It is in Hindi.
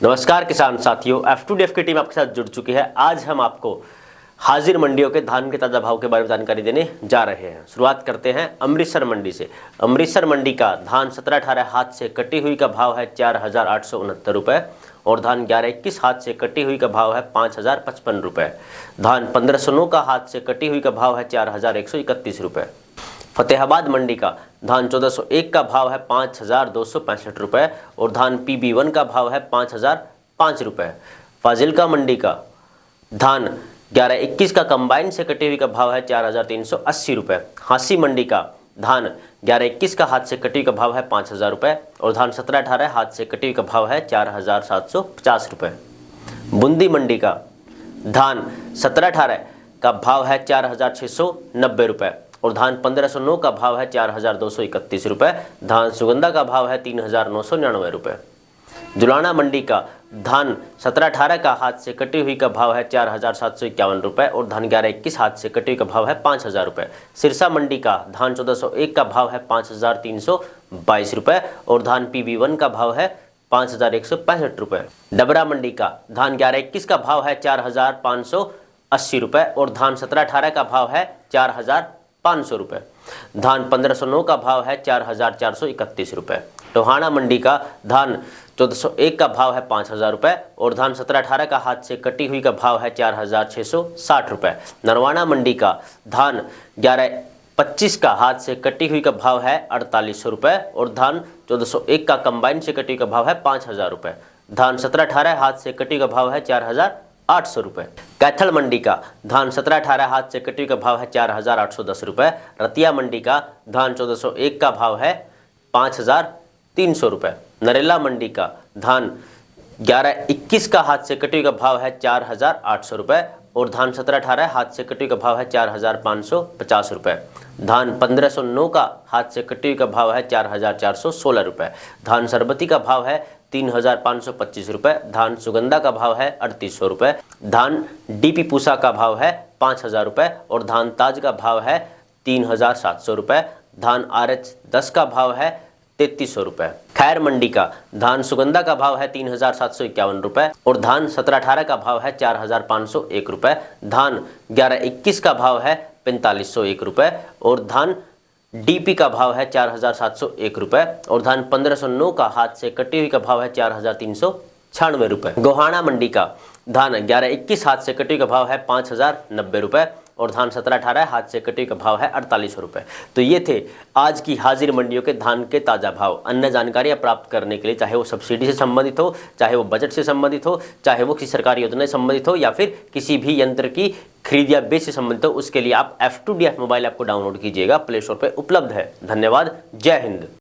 नमस्कार किसान साथियों, F2DF की टीम आपके साथ जुड़ चुकी है। आज हम आपको हाजिर मंडियों के धान के ताज़ा भाव के बारे में जानकारी देने जा रहे हैं। शुरुआत करते हैं अमृतसर मंडी से। अमृतसर मंडी का धान 17-18 हाथ से कटी हुई का भाव है 4,869 रुपये और धान 11-21 हाथ से कटी हुई का भाव है 5,055 रुपये। धान 1509 का हाथ से कटी हुई का भाव है 4,131 रुपये। फतेहाबाद मंडी का धान 1401 का भाव है 5,265 रुपये और धान PB1 का भाव है 5,005 रुपये। फाजिल्का मंडी का धान 11-21 का कंबाइन से कटी हुई का भाव है 4,380 रुपये। हांसी मंडी का धान 11-21 का हाथ से कटी हुई का भाव है 5,000 रुपये और धान 17-18 हाथ से कटी हुई का भाव है 4,750 रुपये। बूंदी मंडी का धान 17-18 का भाव है 4,690 रुपये और धान 1509 का भाव है 4,231 रुपये। धान सुगंधा का भाव है 3,999 रुपये। जुलाना मंडी का धान 17-18 का हाथ से कटी हुई का भाव है 4,751 रुपये और धान 11-21 हाथ से कटी हुई का भाव है 5,000 रुपये। सिरसा मंडी का धान 1401 का भाव है 5,322 रुपये और धान PB1 का भाव है 5,165 रुपये। डबरा मंडी का धान 11-21 का भाव है 4,580 रुपये और धान 17-18 का भाव है 4,500 रुपये। धान 1509 का भाव है 4,431 रुपये। टोहाना मंडी का धान 1401 का भाव है 5,000 रुपये और धान 17-18 का हाथ से कटी हुई का भाव है 4,660 रुपये। नरवाना मंडी का धान 11-25 का हाथ से कटी हुई का भाव है 4,800 रुपये और धान 1401 का कंबाइन से कटी हुई का भाव है 5,000 रुपये। धान 17-18 हाथ से कटी हुई का भाव है 4,800 रुपये। कैथल मंडी का धान 17-18 हाथ से कटी का भाव है 4,810 रुपये। रतिया मंडी का धान 1401 का भाव है 5,300 रुपये। नरेला मंडी का धान 11-21 का हाथ से कटी का भाव है 4,800 रुपये और धान 17-18 हाथ से कटी का भाव है 4,550 रुपये। धान 1509 का हाथ से कटी का भाव है 4,416 रुपये। धान सरबती का भाव है 3,525 रुपये। धान सुगंधा का भाव है 3,800 रुपये। धान DP पूसा का भाव है 5,000 रुपये और धान ताज का भाव है 3,700 रुपये। धान RH 10 का भाव है 3,300 रुपये। खैर मंडी का धान सुगंधा का भाव है 3,751 रुपये और धान 17-18 का भाव है 4,501 रुपये। धान 11-21 का भाव है 4,501 रुपये और धान DP का भाव है 4,701 रुपये और धान 1509 का हाथ से कटी हुई का भाव है 4,396 रुपये। गोहाना मंडी का धान 11-21 हाथ से कटी हुई का भाव है 5,090 रुपये और धान 17-18 हाथ से कटी का भाव है 4,800 रुपये। तो ये थे आज की हाजिर मंडियों के धान के ताज़ा भाव। अन्य जानकारियाँ प्राप्त करने के लिए चाहे वो सब्सिडी से संबंधित हो, चाहे वो बजट से संबंधित हो, चाहे वो किसी सरकारी योजना से संबंधित हो या फिर किसी भी यंत्र की खरीद या बेच से संबंधित हो, उसके लिए आप F2DF मोबाइल ऐप को डाउनलोड कीजिएगा। प्ले स्टोर पर उपलब्ध है। धन्यवाद। जय हिंद।